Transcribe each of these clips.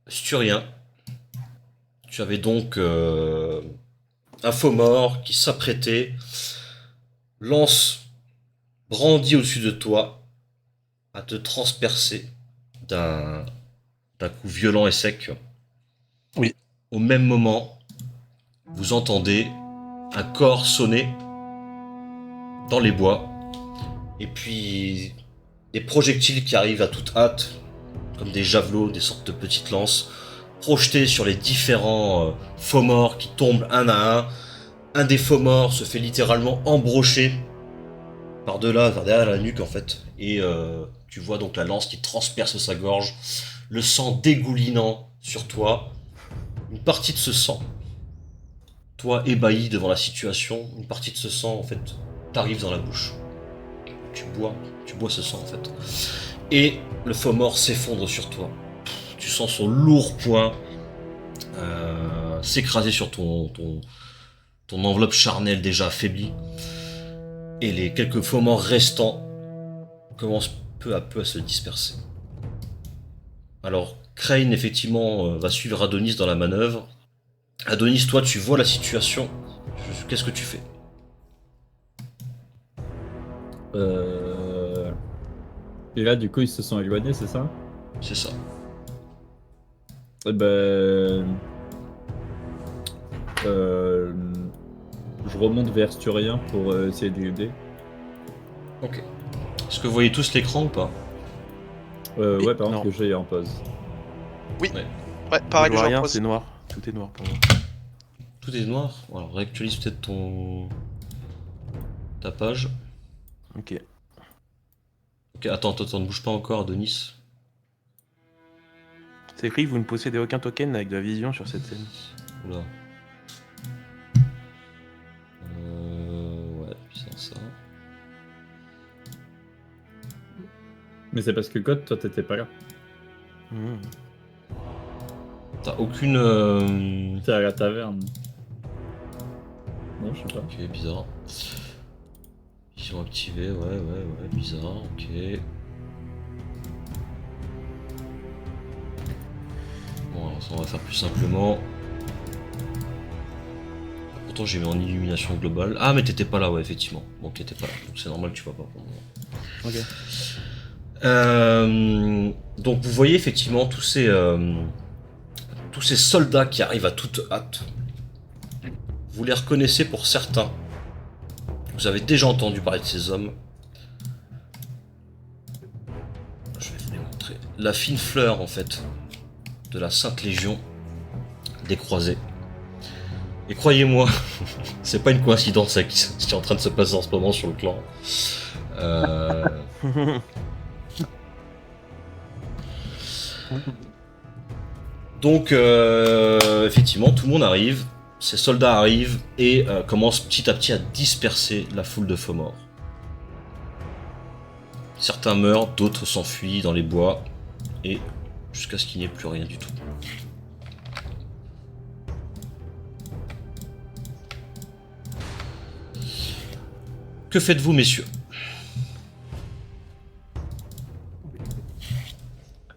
Sturien, tu avais donc un faux mort qui s'apprêtait, lance brandie au-dessus de toi, à te transpercer d'un d'un coup violent et sec. Oui. Au même moment, vous entendez un corps sonner dans les bois, et puis des projectiles qui arrivent à toute hâte, comme des javelots, des sortes de petites lances, projetés sur les différents faux morts qui tombent un à un. Un des faux morts se fait littéralement embrocher par-delà, vers derrière la nuque en fait, et tu vois donc la lance qui transperce sa gorge, le sang dégoulinant sur toi. Une partie de ce sang, toi ébahi devant la situation, une partie de ce sang en fait t'arrive dans la bouche. Tu bois, tu bois ce sang en fait. Et le faux mort s'effondre sur toi. Tu sens son lourd poing s'écraser sur ton enveloppe charnelle déjà affaiblie. Et les quelques faux morts restants commencent peu à peu à se disperser. Alors, Crane, effectivement, va suivre Adonis dans la manœuvre. Adonis, toi, tu vois la situation. Qu'est-ce que tu fais? Euh... Et là, du coup, ils se sont éloignés, c'est ça? C'est ça. Eh ben... euh, Je remonte vers Sturien pour essayer de l'aider. Ok. Est-ce que vous voyez tous l'écran ou pas? Ouais, par Non. contre, que j'ai en pause. Ouais, Je pareil que vois j'en rien, pose. c'est noir. Tout est noir pour moi. Tout est noir. Alors, réactualise peut-être ta page. Ok. Ok, attends, ne bouge pas encore, Adonis. C'est écrit, vous ne possédez aucun token avec de la vision sur cette scène. Oula. Ouais, c'est ça. Mais c'est parce que God, toi, t'étais pas là. T'as aucune. T'es à la taverne. Non, je sais pas. Ok, bizarre. Vision activée, ouais, bizarre, ok. Bon, alors ça, on va faire plus simplement. Pourtant, j'ai mis en illumination globale. Ah, mais t'étais pas là, ouais, effectivement. Bon, t'étais pas là, donc c'est normal que tu vois pas pour le moment. Ok. Donc, vous voyez effectivement tous ces soldats qui arrivent à toute hâte. Vous les reconnaissez pour certains. Vous avez déjà entendu parler de ces hommes. Je vais vous les montrer. La fine fleur, en fait, de la Sainte Légion des Croisés. Et croyez-moi, c'est pas une coïncidence avec ce qui est en train de se passer en ce moment sur le clan. Donc, effectivement, tout le monde arrive, ces soldats arrivent et commencent petit à petit à disperser la foule de faux morts. Certains meurent, d'autres s'enfuient dans les bois, et jusqu'à ce qu'il n'y ait plus rien du tout. Que faites-vous, messieurs?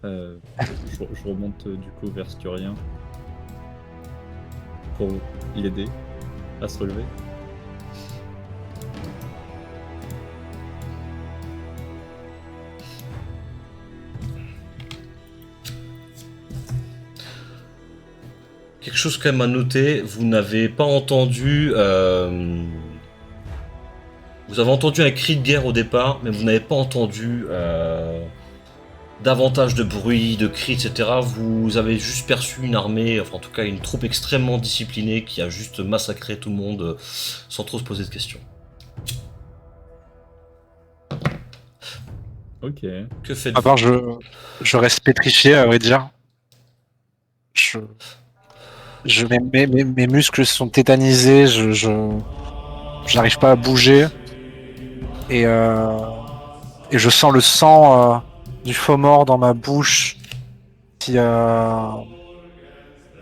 Je remonte du coup vers Sturien pour l'aider à se relever. Quelque chose quand même à noter, vous n'avez pas entendu... Vous avez entendu un cri de guerre au départ, mais vous n'avez pas entendu davantage de bruit, de cris, etc. Vous avez juste perçu une armée, enfin en tout cas une troupe extrêmement disciplinée qui a juste massacré tout le monde sans trop se poser de questions. Ok. Que À faites-vous? part, je reste pétrifié, à vrai dire. Mes muscles sont tétanisés, j'arrive pas à bouger. Et je sens le sang du faux mort dans ma bouche qui,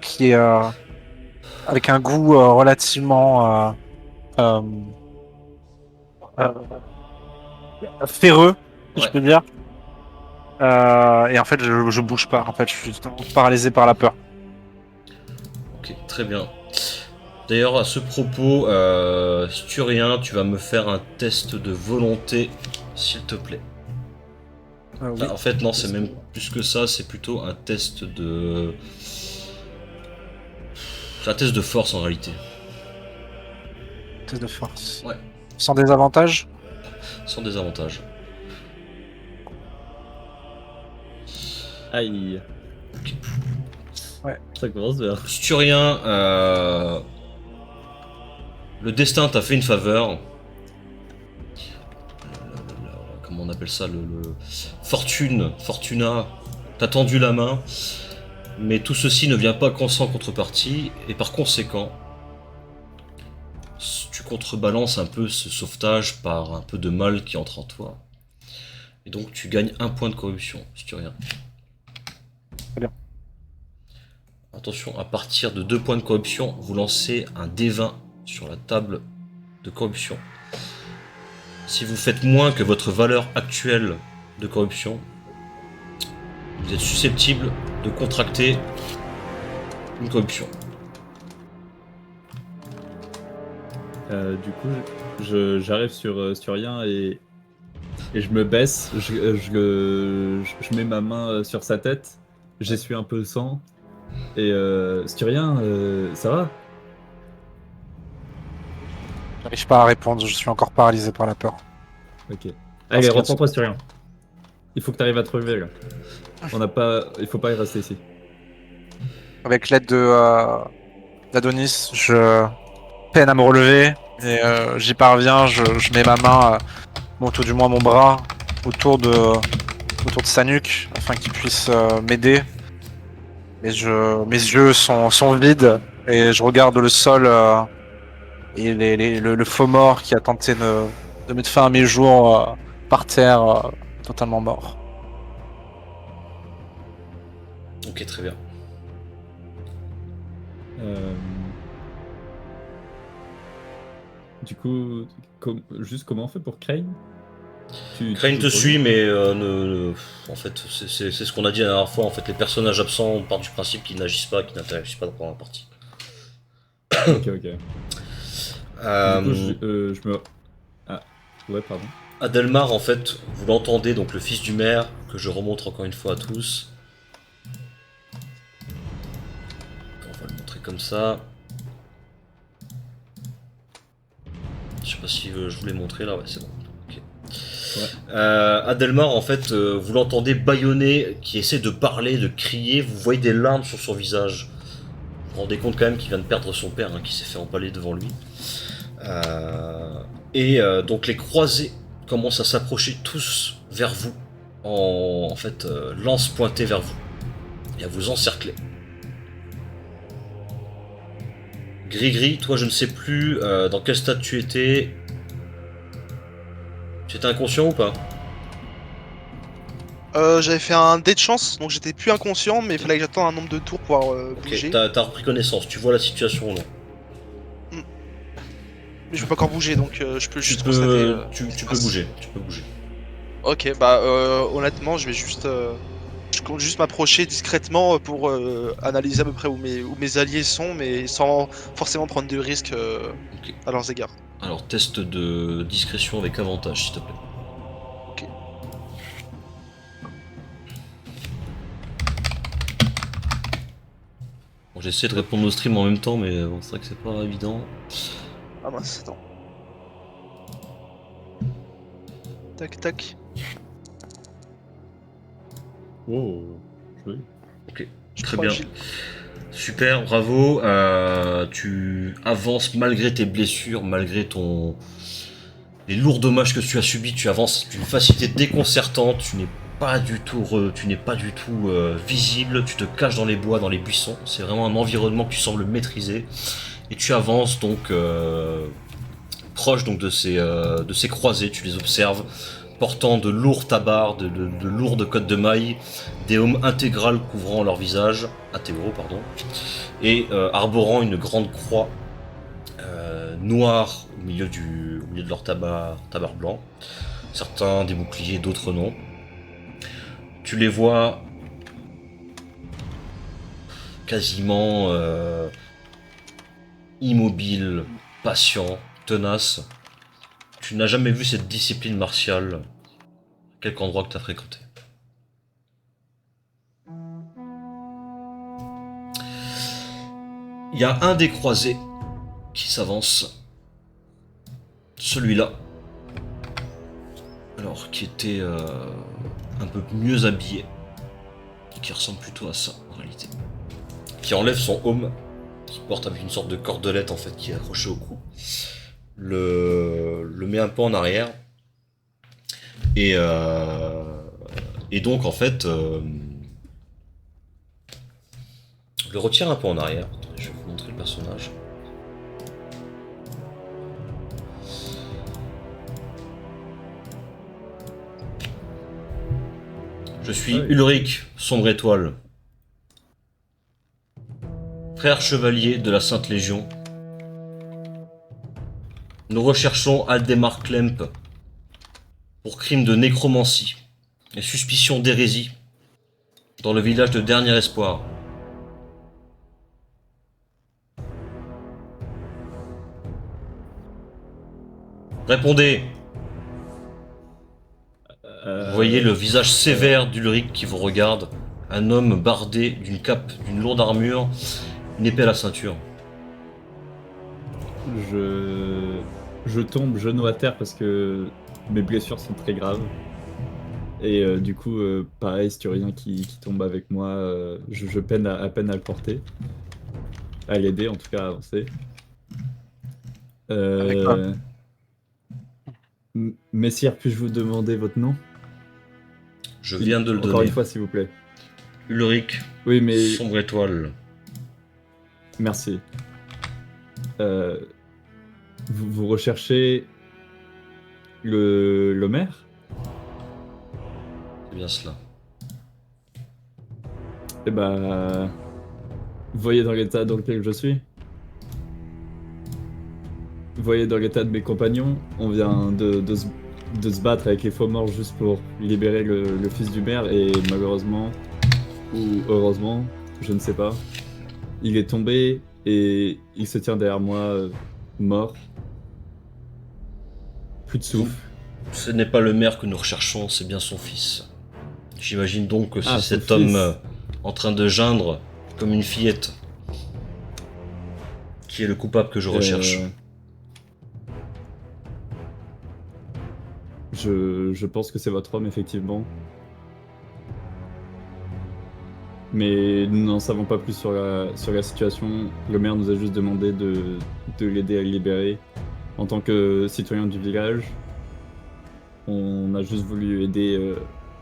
qui est avec un goût relativement euh, euh, ferreux, si je Ouais. peux dire. Et en fait, je bouge pas. En fait, je suis paralysé par la peur. Ok, très bien. D'ailleurs, à ce propos, Sturien, tu vas me faire un test de volonté, s'il te plaît. Oui. En fait, non, c'est même plus que ça, c'est plutôt un test de... C'est un test de force en réalité. Test de force. Ouais. Sans désavantage. Sans désavantage. Aïe. Ouais. Ça commence bien. Sturien, le destin t'a fait une faveur. Comment on appelle ça, Fortuna, t'a tendu la main. Mais tout ceci ne vient pas sans contrepartie. Et par conséquent, tu contrebalances un peu ce sauvetage par un peu de mal qui entre en toi. Et donc tu gagnes 1 point de corruption, Sturien. Très bien. Attention, à partir de 2 points de corruption, vous lancez un D20 sur la table de corruption. Si vous faites moins que votre valeur actuelle de corruption, vous êtes susceptible de contracter une corruption. Du coup, j'arrive sur rien et je me baisse, je mets ma main sur sa tête, j'essuie un peu le sang, et Styrien, ça va? J'arrive pas à répondre. Je suis encore paralysé par la peur. Ok. Parce Allez, qu'il y a- reprends-toi Styrien. Il faut que tu arrives à te relever là. Il faut pas y rester ici. Avec l'aide d'Adonis, je peine à me relever et j'y parviens. Je mets ma main, ou tout du moins mon bras, autour de sa nuque afin qu'il puisse m'aider. Mes yeux sont vides et je regarde le sol et le faux mort qui a tenté de mettre fin à mes jours par terre, totalement mort. Ok, très bien. Du coup, juste comment on fait pour Crane? Crane te suit, mais en fait, c'est ce qu'on a dit la dernière fois. En fait, les personnages absents, on part du principe qu'ils n'agissent pas, qu'ils n'interagissent pas dans la partie. Ok, ok. Euh, Du coup, je me... Ah, ouais, pardon. Adelmar, en fait, vous l'entendez, donc le fils du maire, que je remontre encore une fois à tous. On va le montrer comme ça. Je sais pas si je vous l'ai montré là, ouais, c'est bon. Ok. Ouais. Adelmar, en fait, vous l'entendez bâillonner, qui essaie de parler, de crier. Vous voyez des larmes sur son visage. Vous vous rendez compte quand même qu'il vient de perdre son père, hein, qui s'est fait empaler devant lui. Donc les croisés commencent à s'approcher tous vers vous, en fait, lance pointée vers vous, et à vous encercler. Gris-Gris, toi je ne sais plus dans quel stade tu étais. Tu étais inconscient ou pas? J'avais fait un dé de chance, donc j'étais plus inconscient, mais il fallait que j'attende un nombre de tours pour pouvoir Ok, bouger. t'as repris connaissance, tu vois la situation ou non? Mais je peux pas encore bouger, donc je peux Tu juste constater. tu ce qui se peux passe. bouger, tu peux bouger. Ok, bah honnêtement, je vais juste, je compte juste m'approcher discrètement pour analyser à peu près où mes alliés sont, mais sans forcément prendre de risques Ok. à leurs égards. Alors test de discrétion avec avantage s'il te plaît. Ok. Bon, j'essaie de répondre au stream en même temps, mais bon, c'est vrai que c'est pas évident. Ah mince, attends. Tac, tac. Oh, joli. Je Très prends bien. Agile. Super, bravo. Tu avances malgré tes blessures, malgré les lourds dommages que tu as subis. Tu avances d'une facilité déconcertante. Tu n'es pas du tout, visible. Tu te caches dans les bois, dans les buissons. C'est vraiment un environnement que tu sembles maîtriser. Et tu avances donc proche donc de ces croisés. Tu les observes portant de lourds tabards, de lourdes cottes de mailles, des hommes intégrales couvrant leur visage, intégraux pardon, et arborant une grande croix noire au milieu de leur tabard blanc. Certains des boucliers, d'autres non. tu les vois quasiment immobiles, patients, tenaces. Tu n'as jamais vu cette discipline martiale à quelque endroit que tu as fréquenté. Il y a un des croisés qui s'avance. Celui-là. Alors, qui était un peu mieux habillé. Qui ressemble plutôt à ça, en réalité. Qui enlève son aume, qui porte avec une sorte de cordelette, en fait, qui est accrochée au cou. Le met un peu en arrière. Et donc, en fait, le retire un peu en arrière. Attendez, je vais vous montrer le personnage. Je suis Ulrich, Sombre Étoile, frère chevalier de la Sainte Légion. Nous recherchons Aldemar Klemp pour crime de nécromancie et suspicion d'hérésie dans le village de Dernier Espoir. Répondez. Vous voyez le visage sévère d'Ulrich qui vous regarde. Un homme bardé d'une cape, d'une lourde armure, une épée à la ceinture. Je tombe genou à terre parce que mes blessures sont très graves. Et du coup, pareil, Sturien qui tombe avec moi, je peine à peine à le porter. À l'aider, en tout cas, à avancer. Avec quoi Messire, puis-je vous demander votre nom? Je viens de le Encore donner. une fois, s'il vous plaît. Ulrich, Oui, mais Sombre Étoile. merci. Vous recherchez le maire? C'est bien cela. Eh ben, vous voyez dans l'état dans lequel je suis? Vous voyez dans l'état de mes compagnons? On vient de se battre avec les faux morts juste pour libérer le fils du maire et malheureusement, ou heureusement, je ne sais pas, il est tombé et il se tient derrière moi, mort. Plus de souffle. Ce n'est pas le maire que nous recherchons, c'est bien son fils. J'imagine donc que c'est Ah, son cet fils. homme en train de geindre comme une fillette qui est le coupable que je recherche. Je pense que c'est votre homme, effectivement. Mais nous n'en savons pas plus sur la situation. Le maire nous a juste demandé de l'aider à le libérer. En tant que citoyen du village, on a juste voulu aider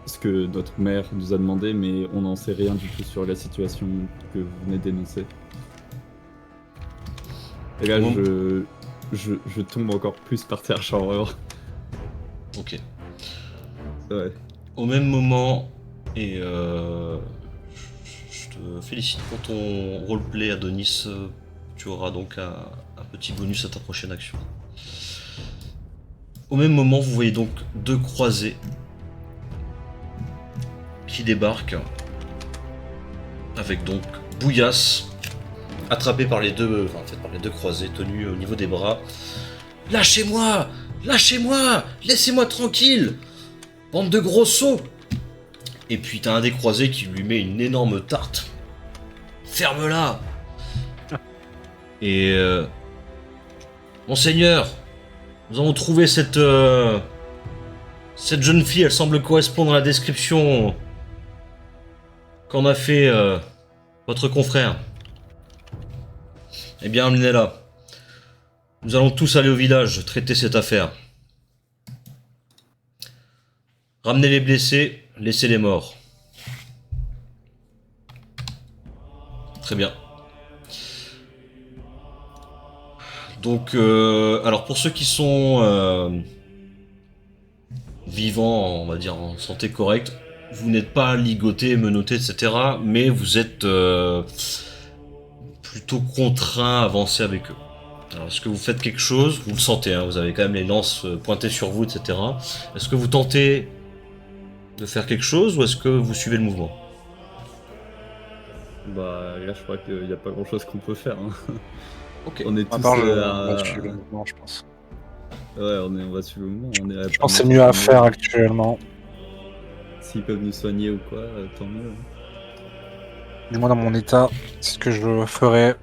ce que notre maire nous a demandé, mais on n'en sait rien du tout sur la situation que vous venez d'énoncer. Et là, Bon. je tombe encore plus par terre, genre. Ok. Ouais. Au même moment, et je te félicite pour ton roleplay, Adonis. Tu auras donc un petit bonus à ta prochaine action. Au même moment, vous voyez donc deux croisés qui débarquent avec donc Bouillasse attrapé par les deux, par les deux croisés tenus au niveau des bras. Lâchez-moi! Lâchez-moi! Laissez-moi tranquille! Bande de gros sots! Et puis t'as un des croisés qui lui met une énorme tarte. Ferme-la! Et Monseigneur, nous avons trouvé cette jeune fille, elle semble correspondre à la description qu'en a fait votre confrère. Eh bien, amenez-la. Nous allons tous aller au village traiter cette affaire. Ramenez les blessés, laissez les morts. Très bien. Donc, alors pour ceux qui sont vivants, on va dire en santé correcte, vous n'êtes pas ligotés, menottés, etc. Mais vous êtes plutôt contraints à avancer avec eux. Alors, est-ce que vous faites quelque chose? Vous le sentez, hein, vous avez quand même les lances pointées sur vous, etc. Est-ce que vous tentez de faire quelque chose ou est-ce que vous suivez le mouvement? Bah là, je crois qu'il n'y a pas grand-chose qu'on peut faire. Hein. Ok. On est À tous part à... le suivre le mouvement, je pense. Ouais, on va suivre le moment. Je pense que c'est mieux à faire actuellement. S'ils peuvent nous soigner ou quoi, tant mieux. Du moins dans mon état, c'est ce que je ferais.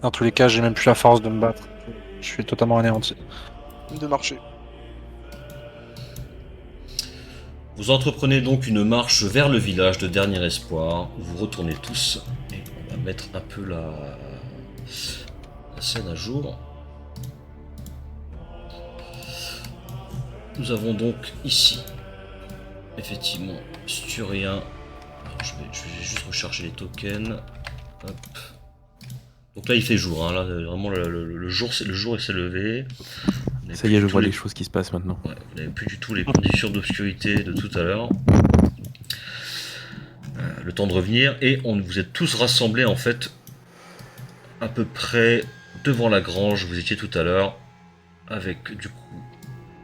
Dans tous les cas, j'ai même plus la force de me battre. Je suis totalement anéanti. De marcher. Vous entreprenez donc une marche vers le village de Dernier Espoir, où vous retournez tous, et on va mettre un peu la scène à jour. Nous avons donc ici, effectivement, Sturien. Alors, je vais juste recharger les tokens. Hop. Donc là il fait jour, hein. Là vraiment le jour s'est levé. Ça y est, je vois les choses qui se passent maintenant. Ouais, vous n'avez plus du tout les conditions d'obscurité de tout à l'heure. Le temps de revenir, et vous êtes tous rassemblés en fait à peu près devant la grange où vous étiez tout à l'heure, avec du coup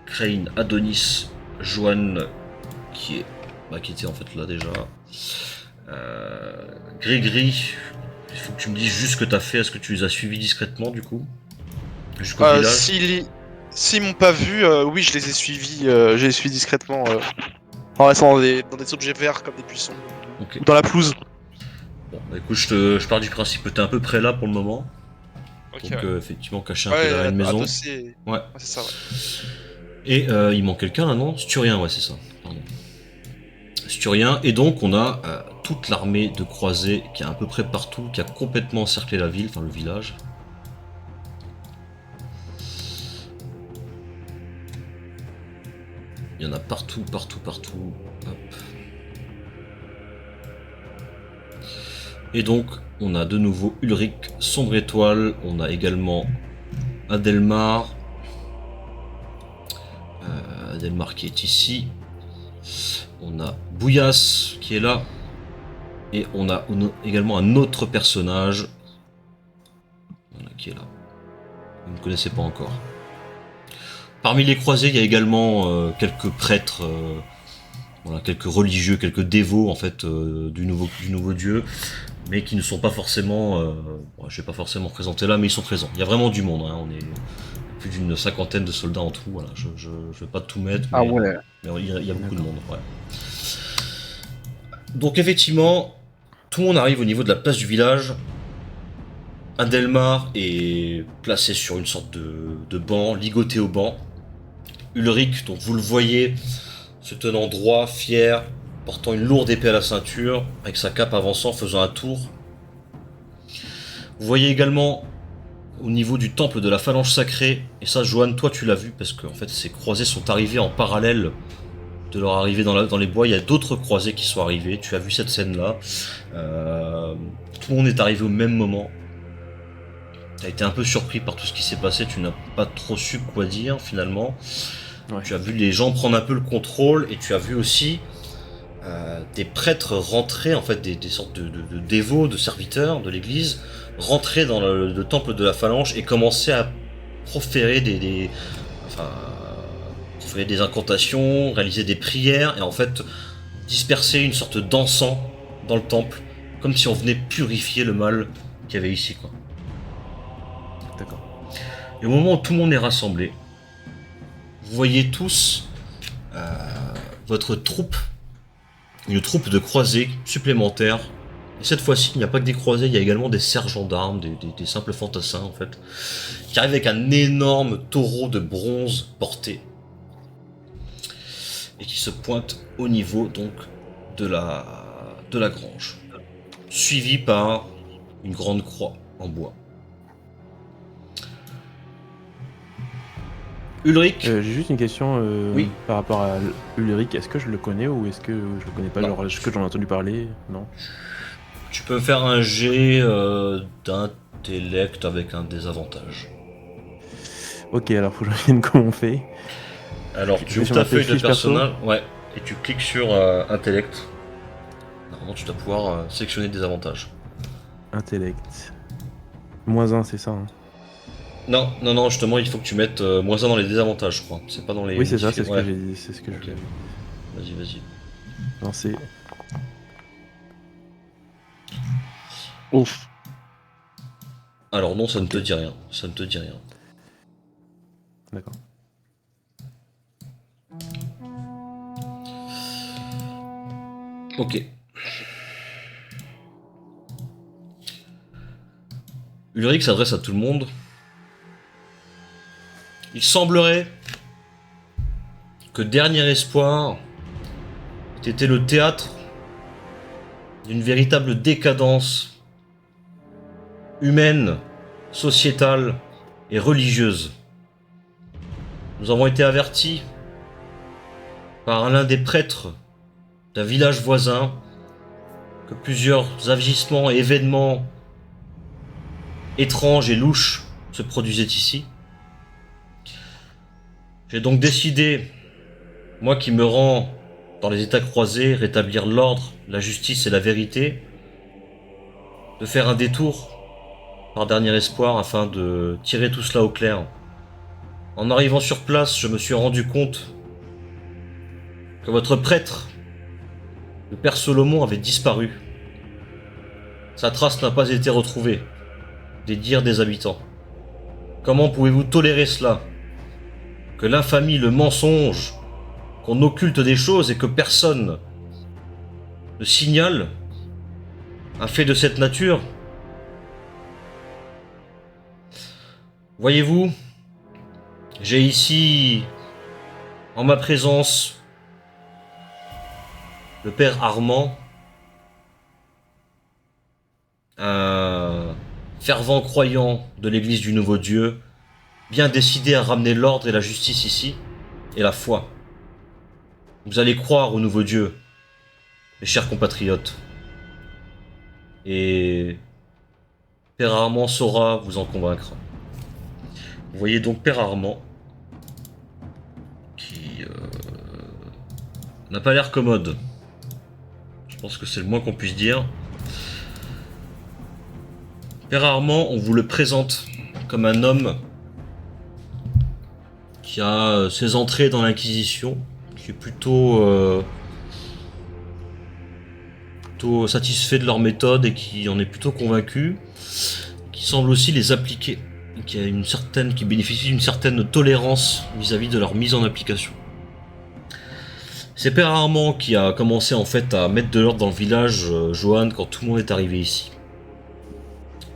Crane, Adonis, Joanne qui était en fait là déjà, Grégory. Il faut que tu me dises juste ce que tu as fait. Est-ce que tu les as suivis discrètement du coup jusqu'au village? S'ils m'ont pas vu, oui, je les ai suivis discrètement en restant dans des objets verts comme des buissons. Okay. Ou dans la pelouse. Bon, bah écoute, je pars du principe que t'es à peu près là pour le moment. Okay, donc ouais. effectivement, caché un peu derrière une maison. Ouais, c'est ça, ouais. Et il manque quelqu'un là, non? Sturien, ouais, c'est ça. Pardon. Sturien, et donc on a toute l'armée de croisés qui est à peu près partout, qui a complètement encerclé la ville, enfin le village. Il y en a partout. Hop. Et donc, on a de nouveau Ulrich, Sombre Étoile, on a également Adelmar. Adelmar qui est ici. On a Bouillasse qui est là. Et on a également un autre personnage voilà, qui est là. Vous ne connaissez pas encore. Parmi les croisés, il y a également quelques prêtres, voilà, quelques religieux, quelques dévots en fait du nouveau dieu, mais qui ne sont pas forcément, je vais pas forcément présenter là, mais ils sont présents. Il y a vraiment du monde. Hein, on est plus d'une 50aine de soldats en tout. Voilà, je vais pas tout mettre, mais, ouais. Mais il y a beaucoup de monde. Ouais. Donc effectivement, tout le monde arrive au niveau de la place du village. Adelmar est placé sur une sorte de banc, ligoté au banc. Ulrich, donc vous le voyez, se tenant droit, fier, portant une lourde épée à la ceinture, avec sa cape avançant, faisant un tour. Vous voyez également, au niveau du temple de la phalange sacrée, et ça, Johan, toi tu l'as vu, parce que en fait, ces croisés sont arrivés en parallèle de leur arrivée dans les bois. Il y a d'autres croisés qui sont arrivés, tu as vu cette scène-là. Tout le monde est arrivé au même moment. Tu as été un peu surpris par tout ce qui s'est passé, tu n'as pas trop su quoi dire finalement. Ouais. Tu as vu les gens prendre un peu le contrôle et tu as vu aussi des prêtres rentrer, en fait des sortes de dévots, de serviteurs de l'église, rentrer dans le temple de la phalange et commencer à proférer des incantations, réaliser des prières et en fait disperser une sorte d'encens dans le temple, comme si on venait purifier le mal qu'il y avait ici, quoi. D'accord. Et au moment où tout le monde est rassemblé, vous voyez tous votre troupe, une troupe de croisés supplémentaires. Et cette fois-ci, il n'y a pas que des croisés, il y a également des sergents d'armes, des simples fantassins en fait, qui arrivent avec un énorme taureau de bronze porté et qui se pointent au niveau donc de la grange, suivi par une grande croix en bois. Ulrich. J'ai juste une question oui. Par rapport à Ulrich. Est-ce que je le connais ou est-ce que je le connais pas? Genre, est-ce que j'en ai entendu parler? Non. Tu peux faire un jet d'intellect avec un désavantage. Ok, alors faut que je revienne comment on fait. Alors tu ouvres ta feuille de personnage, ouais, et tu cliques sur intellect. Normalement tu dois pouvoir sélectionner des avantages. Intellect. -1, c'est ça. Hein. Non, justement, il faut que tu mettes -1 dans les désavantages, je crois. C'est pas dans les. Oui, c'est ça, c'est ce que j'ai dit. C'est ce que okay. Vas-y. lancer. Ouf. Alors non, ça ne te dit rien. Ça ne te dit rien. D'accord. Ok. Ulrich s'adresse à tout le monde. Il semblerait que Dernier Espoir ait été le théâtre d'une véritable décadence humaine, sociétale et religieuse. Nous avons été avertis par l'un des prêtres d'un village voisin que plusieurs agissements et événements étranges et louches se produisaient ici. J'ai donc décidé, moi qui me rends dans les états croisés, rétablir l'ordre, la justice et la vérité, de faire un détour par Dernier Espoir afin de tirer tout cela au clair. En arrivant sur place, je me suis rendu compte que votre prêtre, le père Solomon, avait disparu. Sa trace n'a pas été retrouvée, des dires des habitants. Comment pouvez-vous tolérer cela? Que l'infamie, le mensonge, qu'on occulte des choses et que personne ne signale un fait de cette nature? Voyez-vous, j'ai ici, en ma présence, le père Armand, un fervent croyant de l'église du Nouveau Dieu, bien décidé à ramener l'ordre et la justice ici, et la foi. Vous allez croire au Nouveau Dieu, mes chers compatriotes. Et Père Armand saura vous en convaincre. Vous voyez donc Père Armand, qui n'a pas l'air commode. Je pense que c'est le moins qu'on puisse dire. Père Armand, on vous le présente comme un homme qui a ses entrées dans l'Inquisition, qui est plutôt satisfait de leur méthode et qui en est plutôt convaincu, qui semble aussi les appliquer, et qui bénéficie d'une certaine tolérance vis-à-vis de leur mise en application. C'est Père Armand qui a commencé en fait à mettre de l'ordre dans le village, Johan, quand tout le monde est arrivé ici.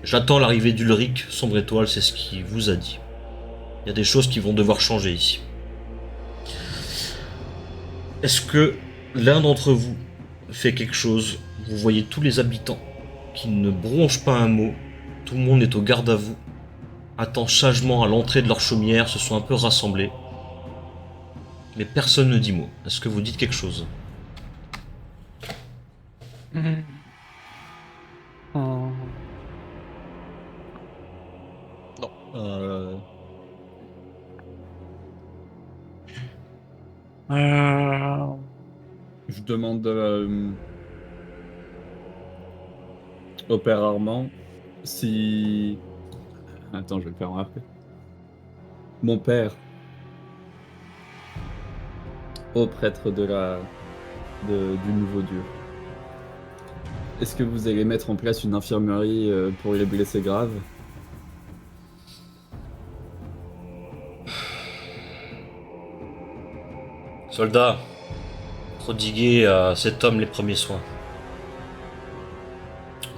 J'attends l'arrivée d'Ulrich, Sombre Étoile, c'est ce qu'il vous a dit. Il y a des choses qui vont devoir changer ici. Est-ce que l'un d'entre vous fait quelque chose? Vous voyez tous les habitants qui ne bronchent pas un mot. Tout le monde est au garde à vous. Attend sagement à l'entrée de leur chaumière, se sont un peu rassemblés. Mais personne ne dit mot. Est-ce que vous dites quelque chose? Euh, Je demande au père Armand si... Attends, je vais le faire remarquer. Mon père, au prêtre du Nouveau Dieu, est-ce que vous allez mettre en place une infirmerie pour les blessés graves? Soldat, prodiguez à cet homme les premiers soins.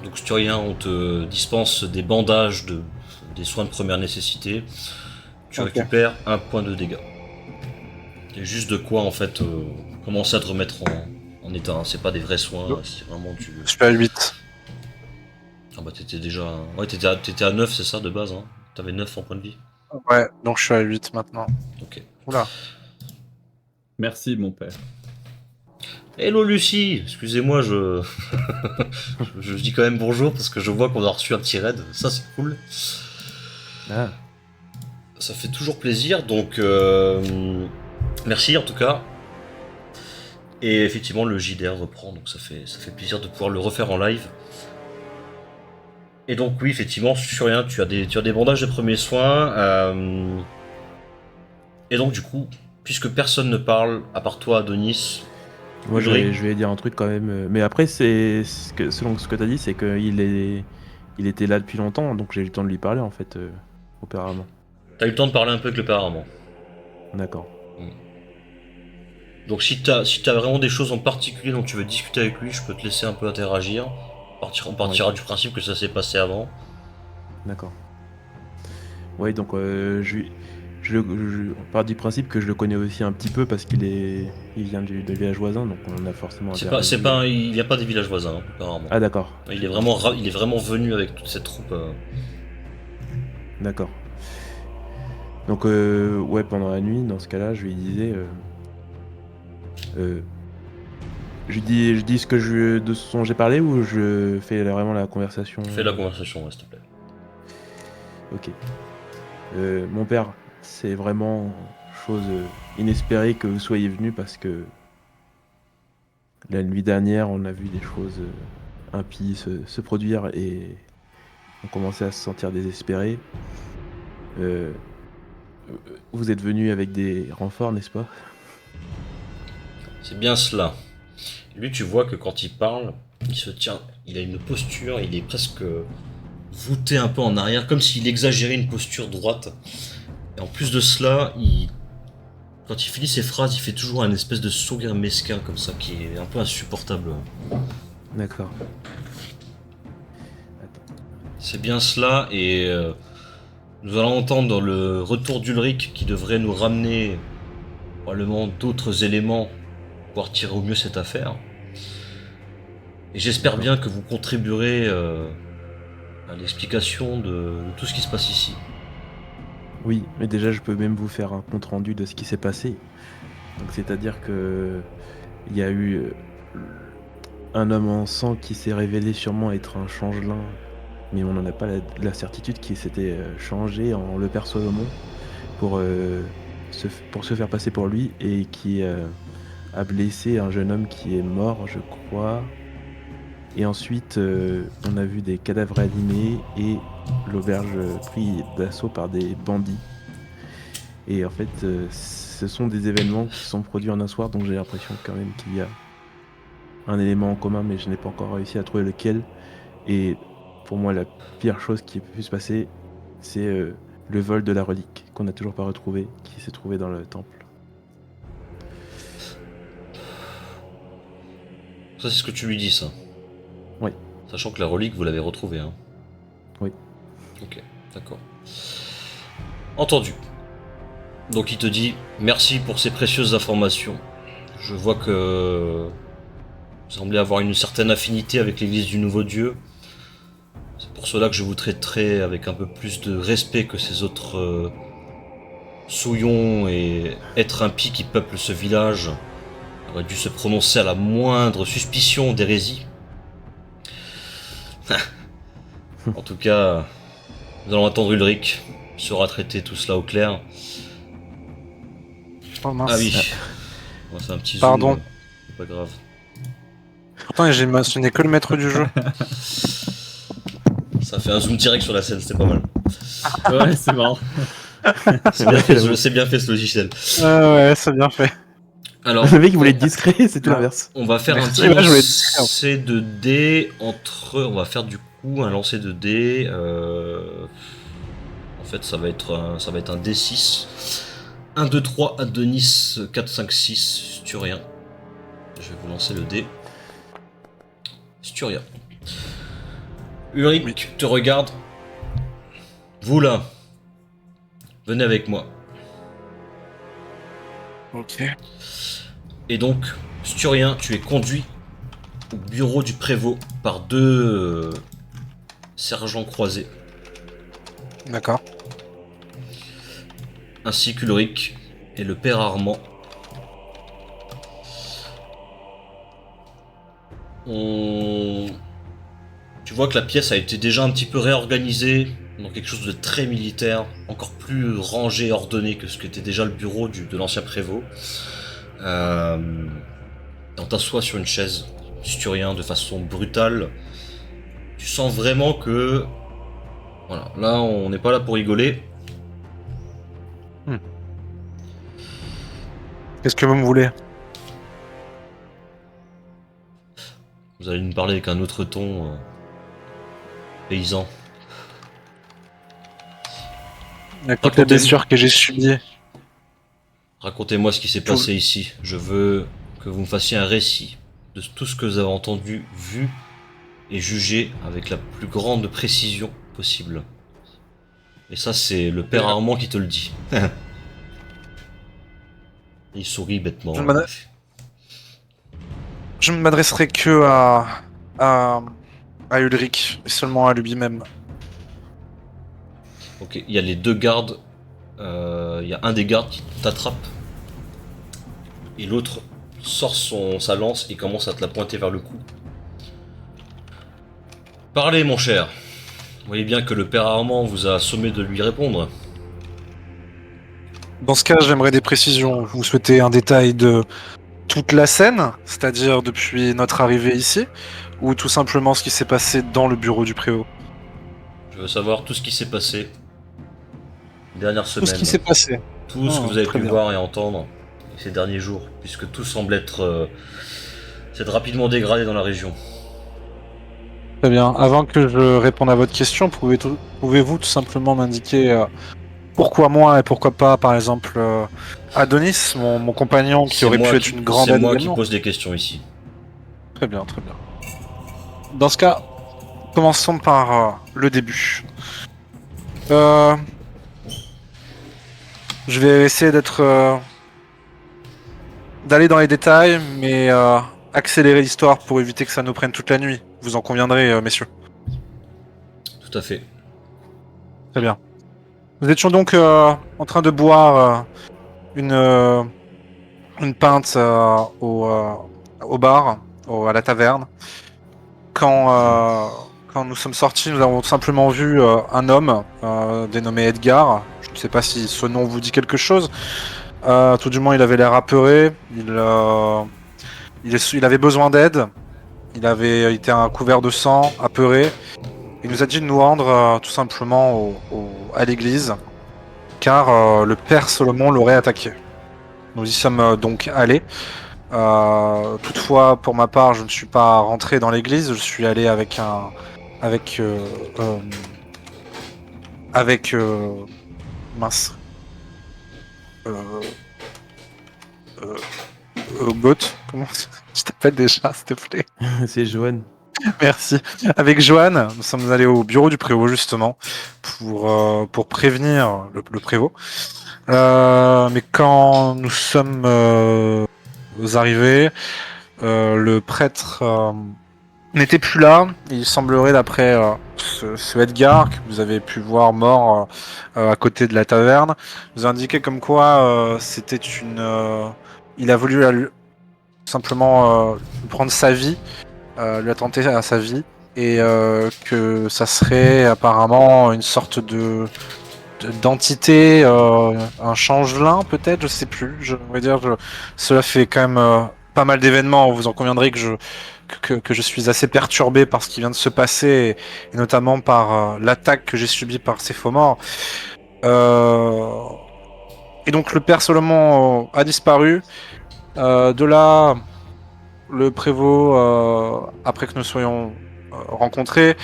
Donc Sturien, on te dispense des bandages, des soins de première nécessité. Tu récupères 1 point de dégâts. C'est juste de quoi en fait commencer à te remettre en état. Hein. C'est pas des vrais soins, c'est vraiment tu... Je suis à 8. Ah bah t'étais déjà... Ouais, t'étais à 9, c'est ça de base, hein. T'avais 9 en point de vie. Ouais, donc je suis à 8 maintenant. Ok. Oula. Merci, mon père. Hello Lucie, excusez-moi, je dis quand même bonjour parce que je vois qu'on a reçu un petit raid, ça c'est cool. Ah. Ça fait toujours plaisir, donc merci en tout cas. Et effectivement le JDR reprend, donc ça fait plaisir de pouvoir le refaire en live. Et donc oui, effectivement, sur rien, tu as des bandages de premiers soins. Et donc du coup, puisque personne ne parle, à part toi Adonis, Moi, Ulrich je vais dire un truc quand même. Mais après, selon ce que t'as dit, c'est il était là depuis longtemps, donc j'ai eu le temps de lui parler en fait, auparavant. T'as eu le temps de parler un peu avec le père Armand. D'accord. Donc si t'as vraiment des choses en particulier dont tu veux discuter avec lui, je peux te laisser un peu interagir. On partira du principe que ça s'est passé avant. D'accord. Ouais, donc on part du principe que je le connais aussi un petit peu parce il vient de village voisin, donc on a forcément interagi. Il vient pas des villages voisins, hein, le père Armand. Ah d'accord. Il est vraiment venu avec toute cette troupe. D'accord. Donc ouais, pendant la nuit, dans ce cas-là, je lui disais, je dis de ce dont j'ai parlé ou je fais vraiment la conversation. Fais la conversation, s'il te plaît. Ok. Mon père, c'est vraiment chose inespérée que vous soyez venu parce que la nuit dernière, on a vu des choses impies se produire et on commençait à se sentir désespérés. Vous êtes venu avec des renforts, n'est-ce pas? C'est bien cela. Lui, tu vois que quand il parle, il se tient, il a une posture, il est presque voûté un peu en arrière, comme s'il exagérait une posture droite. Et en plus de cela, quand il finit ses phrases, il fait toujours un espèce de sourire mesquin comme ça, qui est un peu insupportable. D'accord. C'est bien cela, et nous allons entendre le retour d'Ulrich qui devrait nous ramener probablement d'autres éléments pour pouvoir tirer au mieux cette affaire. Et j'espère bien que vous contribuerez à l'explication de tout ce qui se passe ici. Oui, mais déjà je peux même vous faire un compte rendu de ce qui s'est passé. Donc c'est-à-dire que il y a eu un homme en sang qui s'est révélé sûrement être un changelin, mais on n'en a pas la certitude qu'il s'était changé en le père Solomon pour se faire passer pour lui et qui a blessé un jeune homme qui est mort, je crois. Et ensuite, on a vu des cadavres animés et l'auberge pris d'assaut par des bandits. Et en fait, ce sont des événements qui sont produits en un soir, donc j'ai l'impression quand même qu'il y a un élément en commun, mais je n'ai pas encore réussi à trouver lequel. Et pour moi, la pire chose qui a pu se passer, c'est le vol de la relique qu'on n'a toujours pas retrouvé, qui s'est trouvé dans le temple. Ça, c'est ce que tu lui dis, ça. Oui. Sachant que la relique, vous l'avez retrouvée, hein. Oui. Ok, d'accord. Entendu. Donc il te dit merci pour ces précieuses informations. Je vois que vous semblez avoir une certaine affinité avec l'église du Nouveau Dieu. C'est pour cela que je vous traiterai avec un peu plus de respect que ces autres souillons et êtres impies qui peuplent ce village. Auraient dû se prononcer à la moindre suspicion d'hérésie. En tout cas, nous allons attendre Ulrich. Il saura traiter tout cela au clair. Oh mince. Ah oui. On va faire un petit zoom. Pardon. C'est pas grave. Pourtant, j'ai mentionné que le maître du jeu. Ça fait un zoom direct sur la scène, c'était pas mal. Ouais, c'est marrant. C'est bien fait ce logiciel. Ouais, c'est bien fait. Alors, Le mec il voulait être discret, c'est tout l'inverse. on va faire un Merci, petit là, je voulais lancer de dés entre. On va faire du coup un lancer de dés. En fait, ça va être un D6. 1, 2, 3, Adonis, 4, 5, 6, Sturien. Je vais vous lancer le dé. Sturien. Ulrich te regarde. Vous là, venez avec moi. Ok. Et donc, Sturien, tu es conduit au bureau du prévôt par deux sergents croisés, D'accord. ainsi qu'Ulrich et le père Armand. Tu vois que la pièce a été déjà un petit peu réorganisée dans quelque chose de très militaire, encore plus rangé et ordonné que ce qu'était déjà le bureau de l'ancien prévôt. On t'assoit sur une chaise, Sturien, de façon brutale. Tu sens vraiment que... Voilà, là on n'est pas là pour rigoler. Qu'est-ce que vous me voulez? Vous allez nous parler avec un autre ton paysan. Écoute les blessures que j'ai subies. Racontez-moi ce qui s'est passé ici. Je veux que vous me fassiez un récit de tout ce que vous avez entendu, vu et jugé avec la plus grande précision possible. Et ça, c'est le père Armand qui te le dit. Il sourit bêtement. Je ne m'adresserai que à Ulrich, et seulement à lui-même. Ok, il y a les deux gardes. Il y a un des gardes qui t'attrape. Et l'autre sort sa lance et commence à te la pointer vers le cou. Parlez, mon cher. Vous voyez bien que le père Armand vous a sommé de lui répondre. Dans ce cas, j'aimerais des précisions. Vous souhaitez un détail de toute la scène, c'est-à-dire depuis notre arrivée ici, ou tout simplement ce qui s'est passé dans le bureau du prévôt? Je veux savoir tout ce qui s'est passé. Dernière Tout semaine. ce qui s'est passé. Tout ce que vous avez très pu bien. voir et entendre ces derniers jours, puisque tout semble être s'être rapidement dégradé dans la région. Très bien. Avant que je réponde à votre question, pouvez-vous tout simplement m'indiquer pourquoi moi et pourquoi pas, par exemple, Adonis, mon compagnon qui aurait pu être une grande C'est aide moi qui également? pose des questions ici. Très bien, très bien. Dans ce cas, commençons par le début. Je vais essayer d'aller dans les détails, mais accélérer l'histoire pour éviter que ça nous prenne toute la nuit. Vous en conviendrez, messieurs. Tout à fait. Très bien. Nous étions donc en train de boire une pinte au bar, à la taverne. Quand nous sommes sortis, nous avons simplement vu un homme dénommé Edgar. Je ne sais pas si ce nom vous dit quelque chose. Tout du moins, il avait l'air apeuré. Il avait besoin d'aide. Il avait été un couvert de sang, apeuré. Il nous a dit de nous rendre tout simplement à l'église, car le père Solomon l'aurait attaqué. Nous y sommes donc allés. Toutefois, pour ma part, je ne suis pas rentré dans l'église. Je suis allé avec mince. Goth, comment tu t'appelles déjà, s'il te plaît? C'est Joanne. Merci. Avec Joanne, nous sommes allés au bureau du prévôt justement pour prévenir le prévôt. Mais quand nous sommes arrivés, le prêtre n'était plus là. Il semblerait, d'après ce Edgar que vous avez pu voir mort à côté de la taverne, nous indiquait comme quoi c'était il a voulu simplement prendre sa vie, lui attenter à sa vie, et que ça serait apparemment une sorte d'entité, un changelin peut-être, je sais plus. Je vais dire, cela fait quand même pas mal d'événements. Vous en conviendrez que je suis assez perturbé par ce qui vient de se passer, et notamment par l'attaque que j'ai subie par ces faux morts. Et donc le père Solomon a disparu. De là, le prévôt, après que nous soyons rencontrés,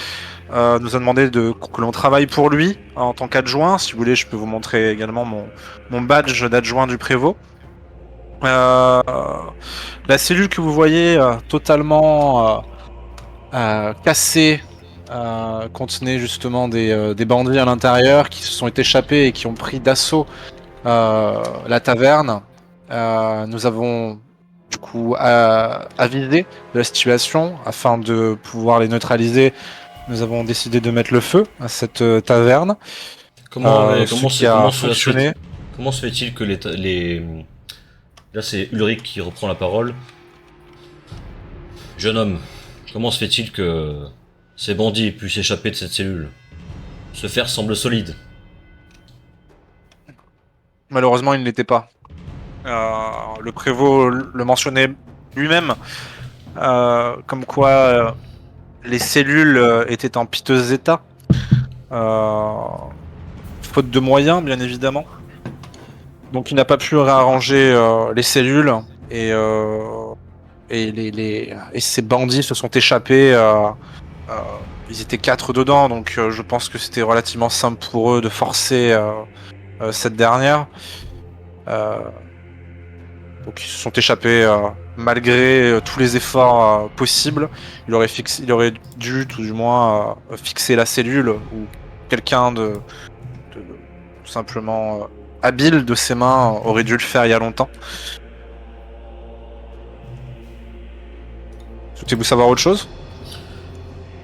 nous a demandé que l'on travaille pour lui en tant qu'adjoint. Si vous voulez, je peux vous montrer également mon badge d'adjoint du prévôt. La cellule que vous voyez totalement cassée contenait justement des bandits à l'intérieur qui se sont échappés et qui ont pris d'assaut la taverne. Nous avons du coup avisé de la situation afin de pouvoir les neutraliser. Nous avons décidé de mettre le feu à cette taverne. Comment se fait-il que Là, c'est Ulrich qui reprend la parole. Jeune homme, comment se fait-il que ces bandits aient pu s'échapper de cette cellule? Ce fer semble solide. Malheureusement, il ne l'était pas. Le prévôt le mentionnait lui-même, comme quoi les cellules étaient en piteux état, faute de moyens, bien évidemment. Donc il n'a pas pu réarranger les cellules, et et ces bandits se sont échappés. Ils étaient 4 dedans, donc je pense que c'était relativement simple pour eux de forcer cette dernière. Donc ils se sont échappés malgré tous les efforts possibles. Il aurait dû tout du moins fixer la cellule ou quelqu'un de tout simplement habile de ses mains aurait dû le faire il y a longtemps. Souhaitez-vous savoir autre chose?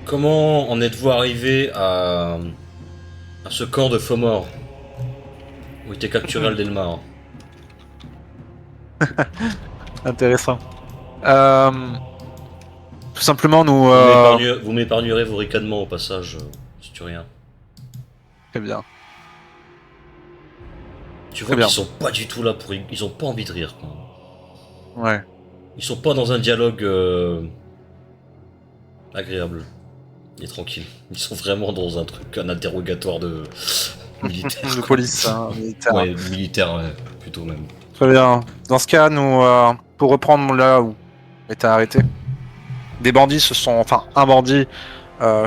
Comment en êtes-vous arrivé à ce camp de faux morts où était capturé Aldelmar? Intéressant. Tout simplement, nous. Vous m'épargnerez vos ricanements au passage, si tu rien. Très bien. Tu vois Très bien. qu'ils sont pas du tout là pour. Ils ont pas envie de rire. Quoi. Ouais. Ils sont pas dans un dialogue agréable et tranquille. Ils sont vraiment dans un interrogatoire de militaire. De police, hein, militaire. Ouais, militaire, ouais, plutôt même. Très bien. Dans ce cas, nous, pour reprendre là où on était arrêté, des bandits se sont. Enfin, un bandit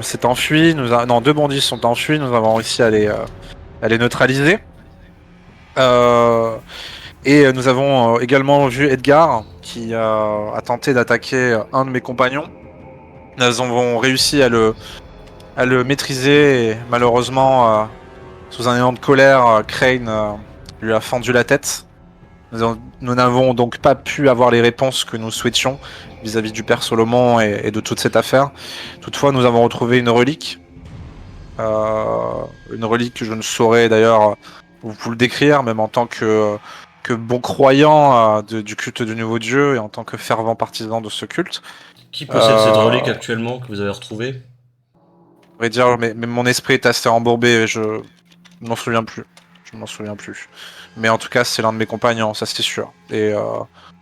s'est enfui. Non, 2 bandits sont enfuis. Nous avons réussi à les neutraliser. Et nous avons également vu Edgar qui a tenté d'attaquer un de mes compagnons. Nous avons réussi à le maîtriser et malheureusement, sous un élan de colère, Crane lui a fendu la tête. Nous n'avons donc pas pu avoir les réponses que nous souhaitions vis-à-vis du père Solomon et de toute cette affaire. Toutefois, nous avons retrouvé une relique. Une relique que je ne saurais d'ailleurs vous le décrire, même en tant que bon croyant du culte du nouveau Dieu et en tant que fervent partisan de ce culte. Qui possède cette relique actuellement que vous avez retrouvée? À vrai dire, mais mon esprit est assez embourbé, je ne m'en souviens plus. Je ne m'en souviens plus. Mais en tout cas, c'est l'un de mes compagnons, ça c'est sûr. Et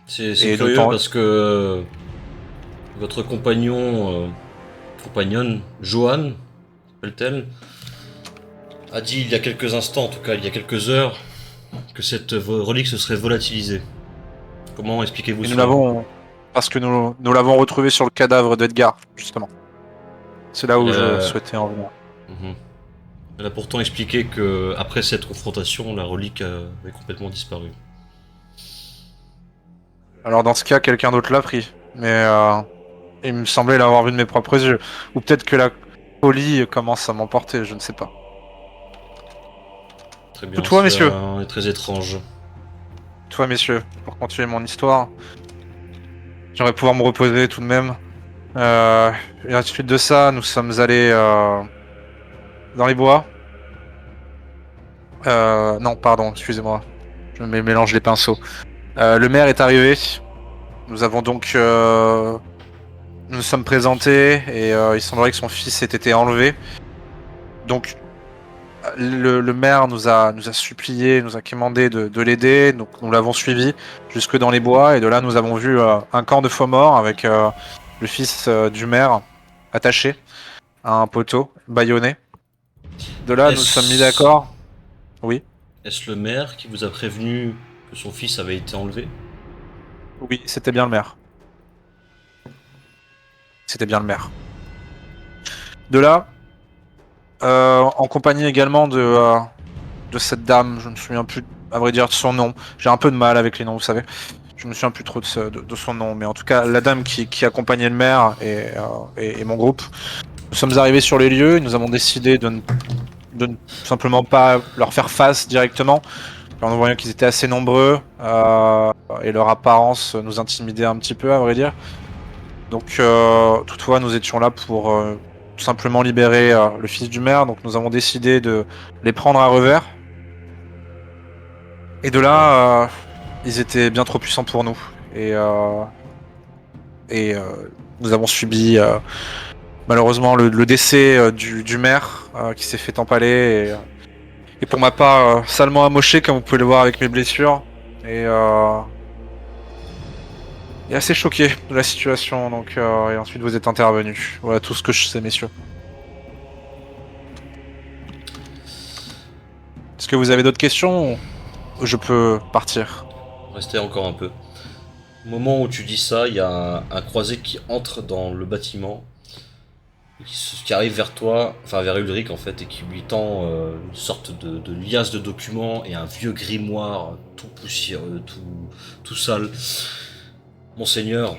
c'est et curieux d'autant- parce que votre compagnonne, Johan, s'appelle-t-elle, a dit il y a quelques instants, en tout cas il y a quelques heures, que cette relique se serait volatilisée. Comment expliquez-vous et ça? nous l'avons, parce que nous l'avons retrouvé sur le cadavre d'Edgar, justement. C'est là où je souhaitais en venir. Mhm. Elle a pourtant expliqué que après cette confrontation, la relique avait complètement disparu. Alors dans ce cas, quelqu'un d'autre l'a pris. Mais il me semblait l'avoir vu de mes propres yeux. Ou peut-être que la folie commence à m'emporter, je ne sais pas. Très bien. Toutefois, messieurs. Est très étrange. Toi, messieurs, pour continuer mon histoire, j'aimerais pouvoir me reposer tout de même. Et à la suite de ça, nous sommes allés dans les bois. Non, pardon, excusez-moi. Je me mélange les pinceaux. Le maire est arrivé. Nous avons donc... nous sommes présentés et il semblerait que son fils ait été enlevé. Donc le maire nous a supplié, nous a commandé de l'aider. Donc nous l'avons suivi jusque dans les bois et de là nous avons vu un camp de faux morts avec le fils du maire attaché à un poteau, bâillonné. De là nous sommes mis d'accord. Oui. Est-ce le maire qui vous a prévenu que son fils avait été enlevé? Oui, c'était bien le maire. C'était bien le maire. De là, en compagnie également de cette dame, je ne me souviens plus, à vrai dire, de son nom. J'ai un peu de mal avec les noms, vous savez. Je me souviens plus trop de son nom, mais en tout cas, la dame qui accompagnait le maire et mon groupe. Nous sommes arrivés sur les lieux et nous avons décidé de ne simplement pas leur faire face directement. En voyant qu'ils étaient assez nombreux et leur apparence nous intimidait un petit peu, à vrai dire. Donc, toutefois, nous étions là pour tout simplement libérer le fils du maire. Donc, nous avons décidé de les prendre à revers. Et de là, ils étaient bien trop puissants pour nous. Et nous avons subi malheureusement le décès du maire qui s'est fait empaler. Et pour ma part, salement amoché, comme vous pouvez le voir avec mes blessures. Et assez choqué de la situation, donc et ensuite vous êtes intervenus. Voilà tout ce que je sais, messieurs. Est-ce que vous avez d'autres questions ou je peux partir? Restez encore un peu. Au moment où tu dis ça, il y a un croisé qui entre dans le bâtiment, et qui arrive vers toi, enfin vers Ulrich en fait, et qui lui tend une sorte de liasse de documents et un vieux grimoire tout poussiéreux, tout sale. Monseigneur,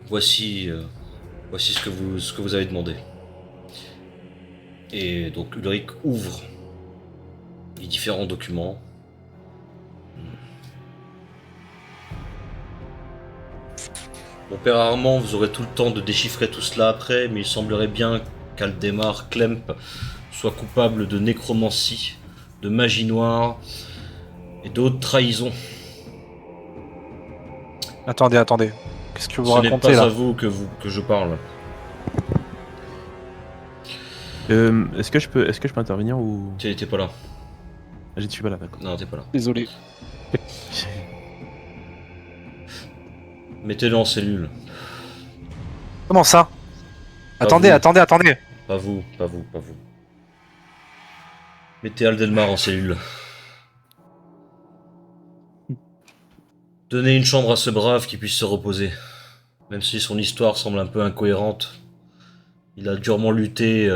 voici, voici ce que vous avez demandé. Et donc Ulrich ouvre les différents documents. Mon père Armand, vous aurez tout le temps de déchiffrer tout cela après, mais il semblerait bien qu'Aldemar Klemp soit coupable de nécromancie, de magie noire et d'autres trahisons. Attendez. Qu'est-ce que vous Ce n'est racontez pas là? à vous que je parle. Est-ce que je peux intervenir ou T'es pas là. je suis pas là, d'accord. Non, t'es pas là. Désolé. Mettez-le en cellule. Comment ça? Pas Attendez. Pas vous. Mettez Aldelmar en cellule. Donnez une chambre à ce brave qui puisse se reposer. Même si son histoire semble un peu incohérente, il a durement lutté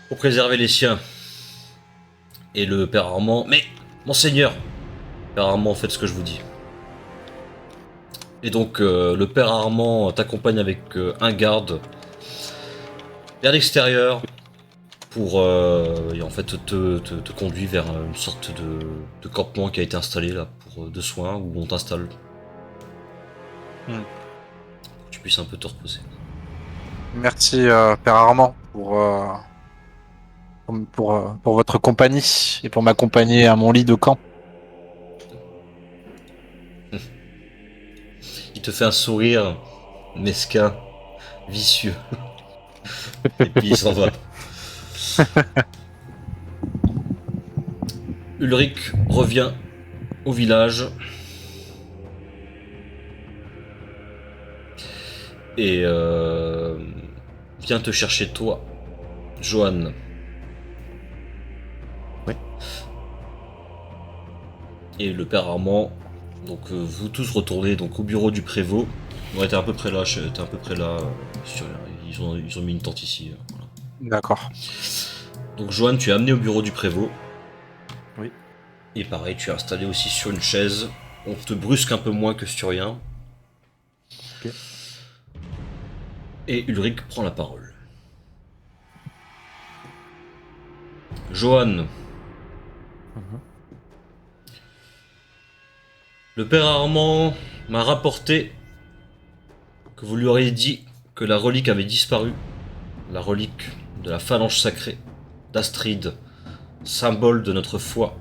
pour préserver les siens. Et le père Armand... Mais, monseigneur! Père Armand, faites ce que je vous dis. Et donc, le père Armand t'accompagne avec un garde vers l'extérieur pour et en fait te conduit vers une sorte de campement qui a été installé là pour de soins où on t'installe. Pour que tu puisses un peu te reposer. Merci Père Armand pour votre compagnie et pour m'accompagner à mon lit de camp. Il te fait un sourire mesquin, vicieux. Et puis il s'en va. Ulrich revient au village. Et vient te chercher toi, Johan. Oui. Et le père Armand. Donc vous tous retournez donc au bureau du prévôt. Ouais, t'es à peu près là. Ils ont mis une tente ici. Voilà. D'accord. Donc Johan, tu es amené au bureau du prévôt. Oui. Et pareil, tu es installé aussi sur une chaise. On te brusque un peu moins que Sturien. Ok. Et Ulrich prend la parole. Johan. Le père Armand m'a rapporté que vous lui auriez dit que la relique avait disparu. La relique de la phalange sacrée d'Astrid, symbole de notre foi.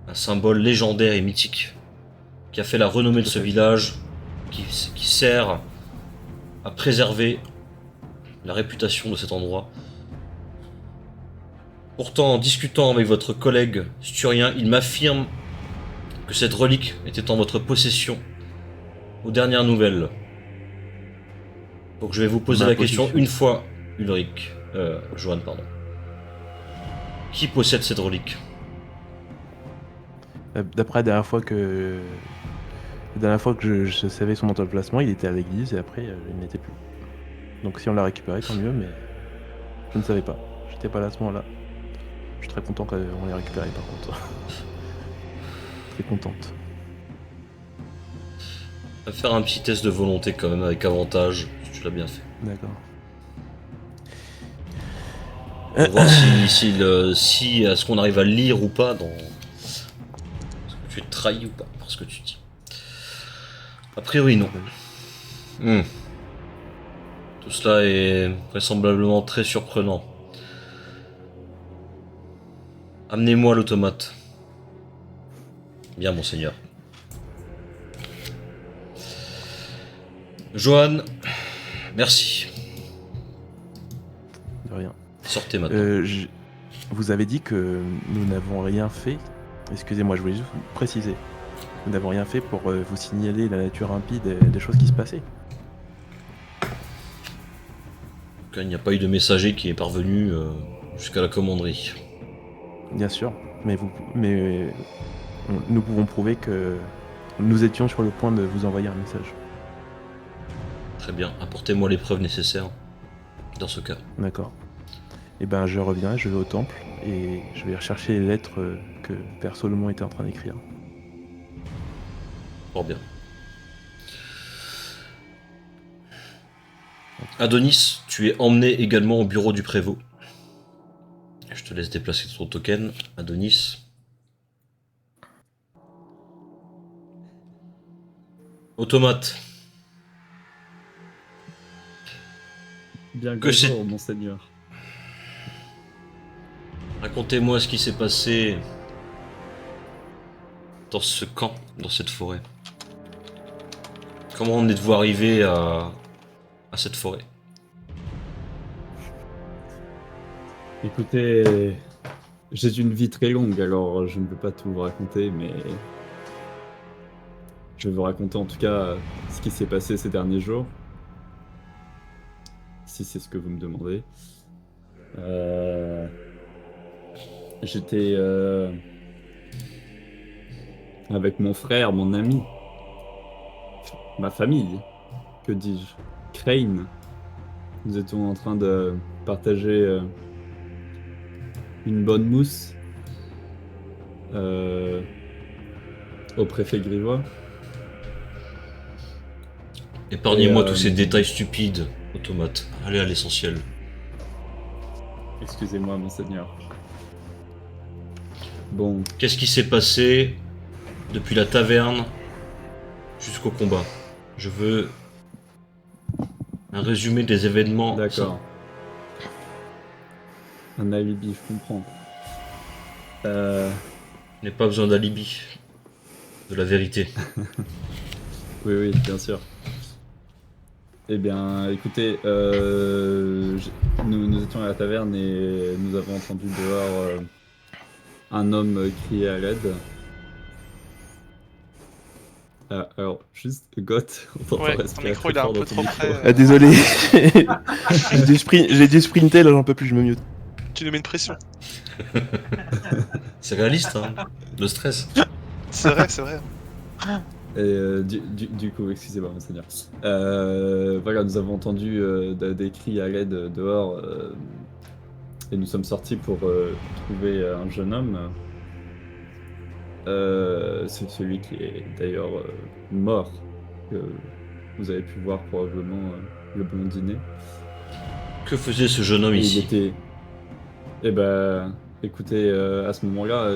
Un symbole légendaire et mythique qui a fait la renommée de ce village, qui sert à préserver la réputation de cet endroit. Pourtant, en discutant avec votre collègue Sturien, il m'affirme que cette relique était en votre possession aux dernières nouvelles. Donc je vais vous poser la question une fois, Ulrich. Johan, pardon. Qui possède cette relique? D'après la dernière fois que je savais son emplacement, il était à l'église et après il n'était plus. Donc si on l'a récupéré, tant mieux, mais je ne savais pas. J'étais pas là à ce moment-là. Je suis très content qu'on l'ait récupéré par contre. Très contente. On va faire un petit test de volonté quand même avec avantage. Tu l'as bien fait. D'accord. On va voir si est-ce qu'on arrive à lire ou pas dans. Est-ce que tu es trahi ou pas par ce que tu dis. A priori non. Tout cela est vraisemblablement très surprenant. Amenez-moi l'automate. Bien, monseigneur. Johan, merci. De rien. Sortez maintenant. Vous avez dit que nous n'avons rien fait. Excusez-moi, je voulais juste vous préciser. Nous n'avons rien fait pour vous signaler la nature impie des choses qui se passaient. Il n'y a pas eu de messager qui est parvenu jusqu'à la commanderie. Bien sûr, mais nous pouvons prouver que Nous étions sur le point de vous envoyer un message. Très bien, apportez-moi les preuves nécessaires dans ce cas. D'accord. Et ben je reviens, je vais au temple et je vais rechercher les lettres que Père Solomon était en train d'écrire. Fort bien. Adonis, tu es emmené également au bureau du prévôt. Je te laisse déplacer ton token, Adonis. Automate, Bien Que c'est- bonjour, monseigneur. racontez-moi ce qui s'est passé dans ce camp, dans cette forêt. Comment en êtes-vous arrivé à cette forêt? Écoutez, j'ai une vie très longue, alors je ne peux pas tout vous raconter, mais je vais vous raconter en tout cas ce qui s'est passé ces derniers jours, si c'est ce que vous me demandez. J'étais avec mon frère, mon ami, ma famille, que dis-je, Crane. Nous étions en train de partager une bonne mousse au préfet Grivois. Épargnez-moi Et, tous ces détails stupides, Automate. Allez à l'essentiel. Excusez-moi, monseigneur. Bon, Qu'est-ce qui s'est passé depuis la taverne jusqu'au combat? Je veux un résumé des événements. d'accord. Un alibi, je comprends. Je n'ai pas besoin d'alibi. De la vérité. Oui, oui, bien sûr. Eh bien, écoutez, nous étions à la taverne et nous avons entendu dehors un homme crier à l'aide. Alors, juste, Goth, on t'entend Ouais, ton respirer micro très il est un fort peu dans ton trop micro. près. Désolé. J'ai dû sprinter, là j'en peux plus, je me mute. Tu nous mets une pression. C'est réaliste, hein. Le stress. C'est vrai, c'est vrai. Et du coup, excusez-moi, monseigneur. Voilà, nous avons entendu des cris à l'aide dehors et nous sommes sortis pour trouver un jeune homme. C'est celui qui est d'ailleurs mort, que vous avez pu voir probablement le blondinet. Que faisait ce jeune homme Et il ici? était. Eh ben, écoutez, à ce moment-là,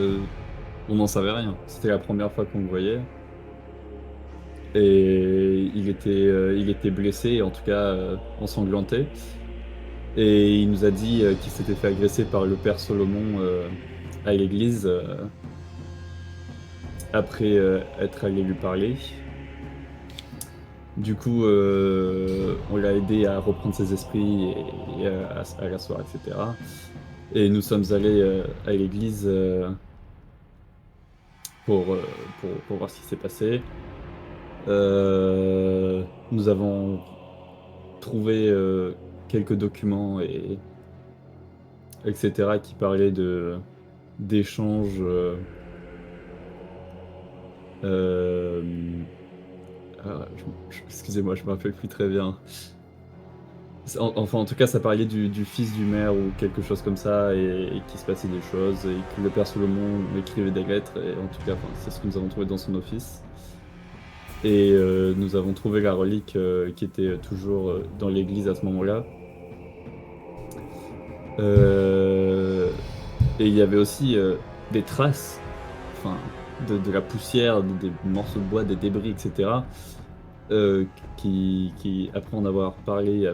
on n'en savait rien. C'était la première fois qu'on le voyait. Et il était blessé, en tout cas ensanglanté. Et il nous a dit qu'il s'était fait agresser par le père Solomon à l'église après être allé lui parler. Du coup, on l'a aidé à reprendre ses esprits et à l'asseoir, etc. Et nous sommes allés à l'église pour voir ce qui s'est passé. Nous avons trouvé quelques documents etc. qui parlaient d'échanges excusez-moi, je me rappelle plus très bien. Enfin, en tout cas, ça parlait du fils du maire ou quelque chose comme ça, et qu'il se passait des choses, et que le père Solomon écrivait des lettres, et en tout cas, enfin, c'est ce que nous avons trouvé dans son office. Et nous avons trouvé la relique qui était toujours dans l'église à ce moment-là. Et il y avait aussi des traces, enfin, de la poussière, des morceaux de bois, des débris, etc. Qui après en avoir parlé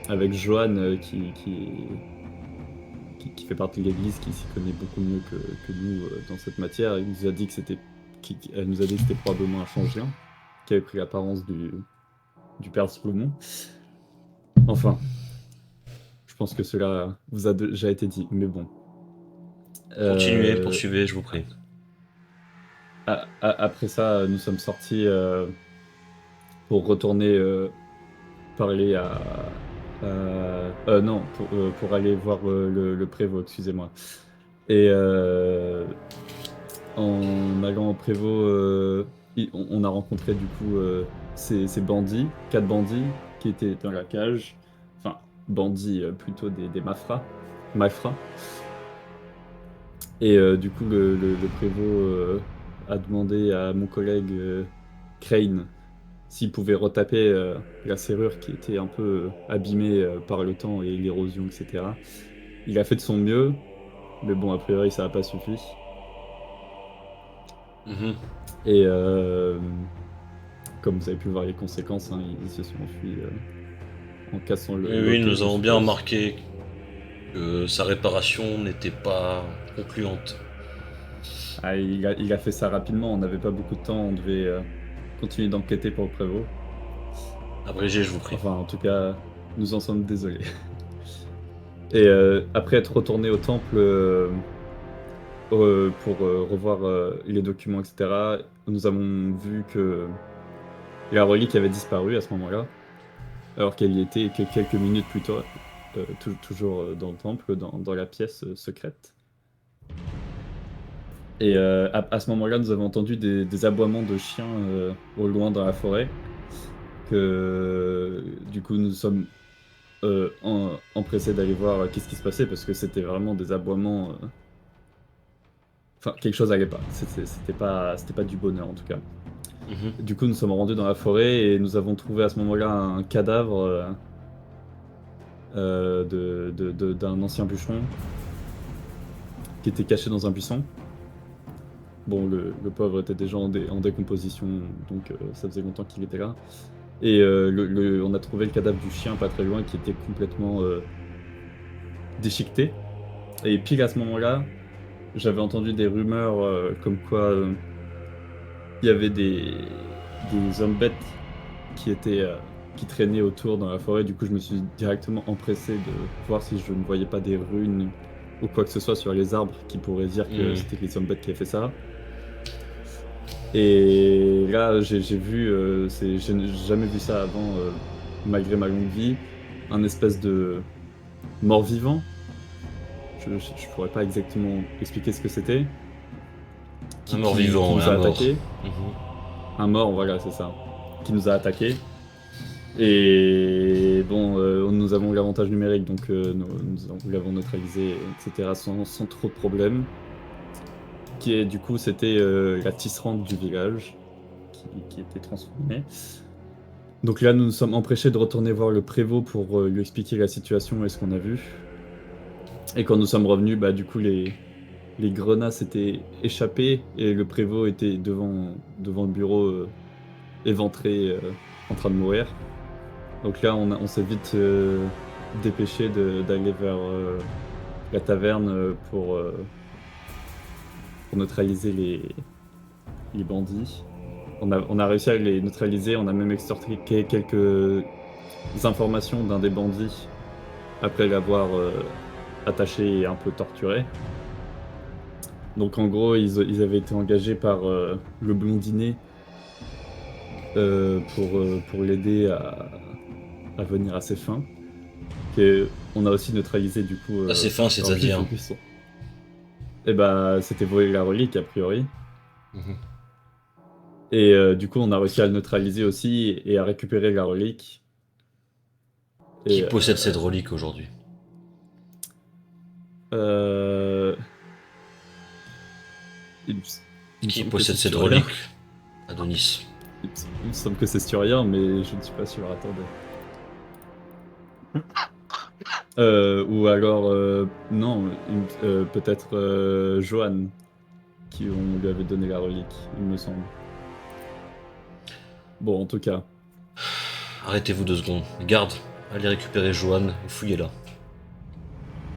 avec Joanne, qui fait partie de l'église, qui s'y connaît beaucoup mieux que nous dans cette matière, il nous a dit que elle nous a dit que c'était probablement un changien qui avait pris l'apparence du père Solomon. Enfin, je pense que cela vous a déjà été dit, mais bon. Poursuivez, je vous prie. Après ça, nous sommes sortis pour retourner parler non, pour aller voir le prévôt, excusez-moi. Et en allant au prévôt, on a rencontré du coup ces bandits, 4 bandits qui étaient dans la cage. Enfin, bandits plutôt des malfrats. Et du coup, le prévôt a demandé à mon collègue Crane s'il pouvait retaper la serrure qui était un peu abîmée par le temps et l'érosion, etc. Il a fait de son mieux, mais bon, a priori, ça n'a pas suffi. Mhm. Et comme vous avez pu voir les conséquences, hein, ils se sont enfuis en cassant le. Oui, l'autre, nous je avons bien suppose. remarqué que sa réparation n'était pas concluante. Ah, il a fait ça rapidement, on n'avait pas beaucoup de temps, on devait continuer d'enquêter pour le prévôt. Abrégé, je vous prie. Enfin, en tout cas, nous en sommes désolés. Et après être retourné au temple pour revoir les documents, etc., nous avons vu que la relique avait disparu à ce moment-là, alors qu'elle y était que quelques minutes plus tôt, toujours dans le temple, dans la pièce secrète. Et à ce moment-là, nous avons entendu des aboiements de chiens au loin dans la forêt, que du coup nous sommes empressés d'aller voir qu'est-ce qui se passait, parce que c'était vraiment des aboiements... Enfin, quelque chose n'allait pas. C'était pas du bonheur en tout cas. Mhm. Du coup, nous sommes rendus dans la forêt et nous avons trouvé à ce moment-là un cadavre d'un ancien bûcheron qui était caché dans un buisson. Bon, le pauvre était déjà en décomposition, donc ça faisait longtemps qu'il était là. Et on a trouvé le cadavre du chien pas très loin qui était complètement déchiqueté. Et pile à ce moment-là, j'avais entendu des rumeurs comme quoi il y avait des hommes bêtes qui traînaient autour dans la forêt. Du coup, je me suis directement empressé de voir si je ne voyais pas des runes ou quoi que ce soit sur les arbres qui pourraient dire que c'était les hommes bêtes qui avaient fait ça. Et là, j'ai vu, je n'ai jamais vu ça avant, malgré ma longue vie, un espèce de mort-vivant. Je pourrais pas exactement expliquer ce que c'était. Un mort-vivant, qui nous a un mort. attaqué. Mhm. Un mort, voilà, c'est ça. Qui nous a attaqué. Et bon, nous avons l'avantage numérique, donc nous l'avons neutralisé, etc., sans trop de problèmes. Du coup, c'était la tisserande du village qui était transformée. Donc là, nous nous sommes empressés de retourner voir le prévôt pour lui expliquer la situation et ce qu'on a vu. Et quand nous sommes revenus, bah, du coup, les grenats s'étaient échappés et le prévôt était devant le bureau, éventré, en train de mourir. Donc là, on s'est vite dépêché d'aller vers la taverne pour neutraliser les bandits. On a réussi à les neutraliser, on a même extorqué quelques informations d'un des bandits après l'avoir attaché et un peu torturé. Donc en gros, ils avaient été engagés par le blondinet pour l'aider à venir à ses fins. Et on a aussi neutralisé du coup... À ses fins, c'est-à-dire Et bah, c'était voler la relique a priori. Mhm. Et du coup, on a réussi à le neutraliser aussi et à récupérer la relique. Qui Et, possède cette relique aujourd'hui? il me Qui semble que possède c'est cette Sturien. relique? Adonis. Il me semble que c'est Sturien, mais je ne suis pas sûr. Attendez. Ou alors, non, peut-être Johan, qui on lui avait donné la relique, il me semble. Bon, en tout cas. Arrêtez-vous 2 secondes. Garde, allez récupérer Johan et fouillez-la.